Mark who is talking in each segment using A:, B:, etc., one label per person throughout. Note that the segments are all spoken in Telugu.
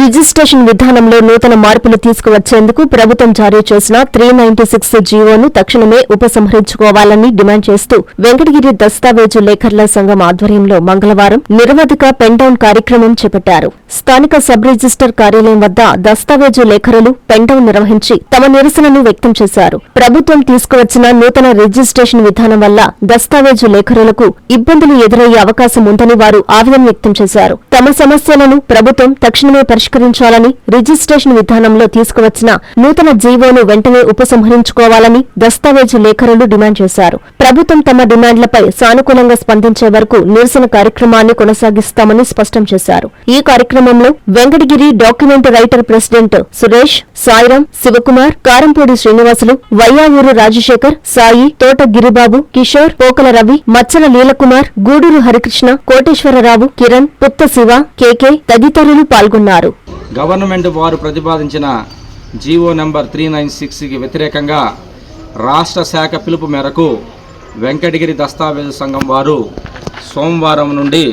A: రిజిస్ట్రేషన్ విధానంలో నూతన మార్పులు తీసుకువచ్చేందుకు ప్రభుత్వం జారీ చేసిన 396 జీవోను తక్షణమే ఉపసంహరించుకోవాలని డిమాండ్ చేస్తూ వెంకటగిరి దస్తావేజు లేఖర్ల సంఘం ఆధ్వర్యంలో మంగళవారం నిరవధిక పెన్డౌన్ కార్యక్రమం చేపట్టారు. స్థానిక సబ్ రిజిస్టర్ కార్యాలయం వద్ద దస్తావేజు లేఖరులు పెన్డౌన్ నిర్వహించి తమ నిరసనను వ్యక్తం చేశారు. ప్రభుత్వం తీసుకువచ్చిన నూతన రిజిస్ట్రేషన్ విధానం వల్ల దస్తావేజు లేఖరులకు ఇబ్బందులు ఎదురయ్యే అవకాశం ఉందని వారు ఆవేదన వ్యక్తం చేశారు. తమ సమస్యలను ప్రభుత్వం తక్షణమే పరిష్కరించాలని, రిజిస్ట్రేషన్ విధానంలో తీసుకువచ్చిన నూతన జీవోను వెంటనే ఉపసంహరించుకోవాలని దస్తావేజు లేఖరులు డిమాండ్ చేశారు. ప్రభుత్వం తమ డిమాండ్లపై సానుకూలంగా స్పందించే వరకు నిరసన కార్యక్రమాన్ని కొనసాగిస్తామని స్పష్టం చేశారు. ఈ కార్యక్రమంలో Venkatagiri document writer president Suresh, Sairam, Sivakumar, Karampudi Srinivasulu, Vayyavuru Rajasekhar, Sai, Thota Giribabu, Kishore, Pokala Ravi, మచ్చల లీలకుమార్, గూడూరు హరికృష్ణ, కోటేశ్వరరావు, కిరణ్, పుత్త శివ, కేకే తదితరులు పాల్గొన్నారు.
B: గవర్నమెంట్ వారు ప్రతిపాదించిన జీవో నెంబర్ 396కి వ్యతిరేకంగా రాష్ట్ర శాఖ పిలుపు మేరకు వెంకటగిరి దస్తావేజు సంఘం వారు సోమవారం నుండి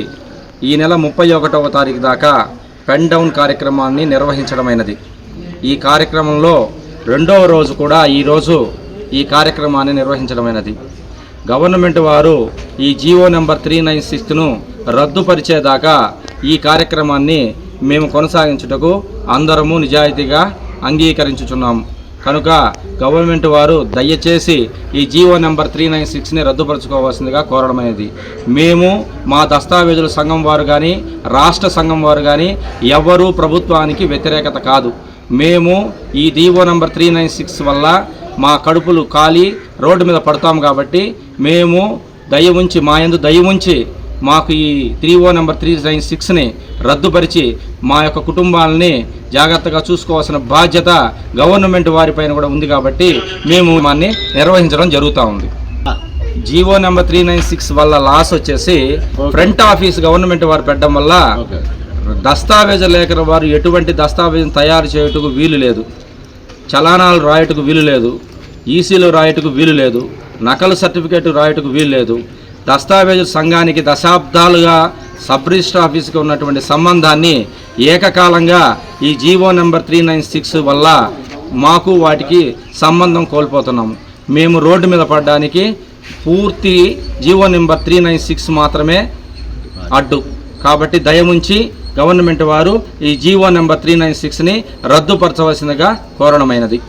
B: ఈ నెల 31వ తారీఖు దాకా పెన్ డౌన్ కార్యక్రమాన్ని నిర్వహించడమైనది. ఈ కార్యక్రమంలో రెండవ రోజు కూడా ఈరోజు ఈ కార్యక్రమాన్ని నిర్వహించడమైనది. గవర్నమెంట్ వారు ఈ జీవో నెంబర్ 396ను రద్దుపరిచేదాకా ఈ కార్యక్రమాన్ని మేము కొనసాగించుటకు అందరము నిజాయితీగా అంగీకరించుచున్నాము. కనుక గవర్నమెంట్ వారు దయచేసి ఈ జీవో నెంబర్ 396ని రద్దుపరచుకోవాల్సిందిగా కోరడమైనది. మేము మా దస్తావేజుల సంఘం వారు కానీ రాష్ట్ర సంఘం వారు కానీ ఎవరూ ప్రభుత్వానికి వ్యతిరేకత కాదు. మేము ఈ జీవో నెంబర్ 396 వల్ల మా కడుపులు కాలి రోడ్డు మీద పడతాం కాబట్టి మేము మా యందు దయ ఉంచి మాకు ఈ జీవో నెంబర్ 396ని రద్దుపరిచి మా యొక్క కుటుంబాలని జాగ్రత్తగా చూసుకోవాల్సిన బాధ్యత గవర్నమెంట్ వారిపైన కూడా ఉంది కాబట్టి మేము దాన్ని నిర్వహించడం జరుగుతూ ఉంది. జీవో నెంబర్ 396 వల్ల లాస్ వచ్చేసి ఫ్రంట్ ఆఫీస్ గవర్నమెంట్ వారు పెట్టడం వల్ల దస్తావేజు లేఖల వారు ఎటువంటి దస్తావేజును తయారు చేయుటకు వీలు లేదు, చలానాలు రాయటకు వీలు లేదు, ఈసీలు రాయటకు వీలు లేదు, నకలు సర్టిఫికేట్ రాయటకు వీలు లేదు. దస్తావేజు సంఘానికి దశాబ్దాలుగా సబ్ రిజిస్టర్ ఆఫీస్కి ఉన్నటువంటి సంబంధాన్ని ఏకకాలంగా ఈ జీవో నెంబర్ 396 వల్ల మాకు వాటికి సంబంధం కోల్పోతున్నాము. మేము రోడ్డు మీద పడడానికి పూర్తి జీవో నెంబర్ 396 మాత్రమే అడ్డు. కాబట్టి దయముంచి గవర్నమెంట్ వారు ఈ జీవో నెంబర్ 396ని రద్దుపరచవలసిందిగా కోరడమైనది.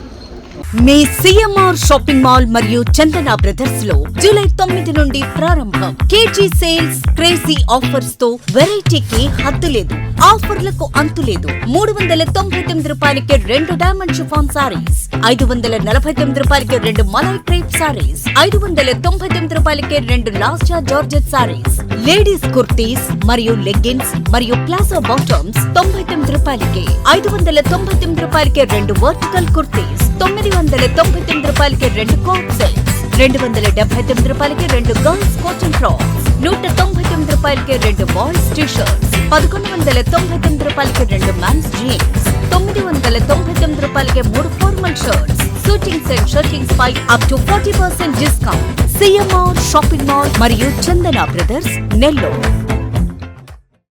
C: మీ సిఎంఆర్ షాపింగ్ మాల్ మరియు చందన బ్రదర్స్ లో జూలై 9 నుండి ప్రారంభం. కేజీ సేల్స్, క్రేజీ ఆఫర్స్ తో వెరైటీకి హద్దు లేదు, ఆఫర్లకు అంతు లేదు. 399 రూపాయలకి 2 డైమండ్ షిఫాన్ సారీస్, 549 రూపాయలకి 2 మలై క్రేప్ సారీస్, 599 రూపాయలకి 2 లాస్టా జార్జెట్ సారీస్, లేడీస్ కుర్తీస్ మరియు లెగ్గిన్స్ మరియు ప్లాజో బాటమ్స్ 99 రూపాయలకి, 599 రూపాయలకి 2 వర్టికల్ కుర్తీస్, 999 రూపాయలకి 2 కోట్ సెట్స్, 279 రూపాయలకి 2 గర్ల్స్ కాటన్ ఫ్రాక్స్, 199 రూపాయలకి 2 బాయ్స్ టీ-షర్ట్స్, 1199 రూపాయలకి 2 మెన్స్ జీన్స్, 999 రూపాయలకి 3 formal shirts, shootings and shirtings పై up to 40% discount. CMR shopping mall మరియు చందన బ్రదర్స్, నెల్లూరు.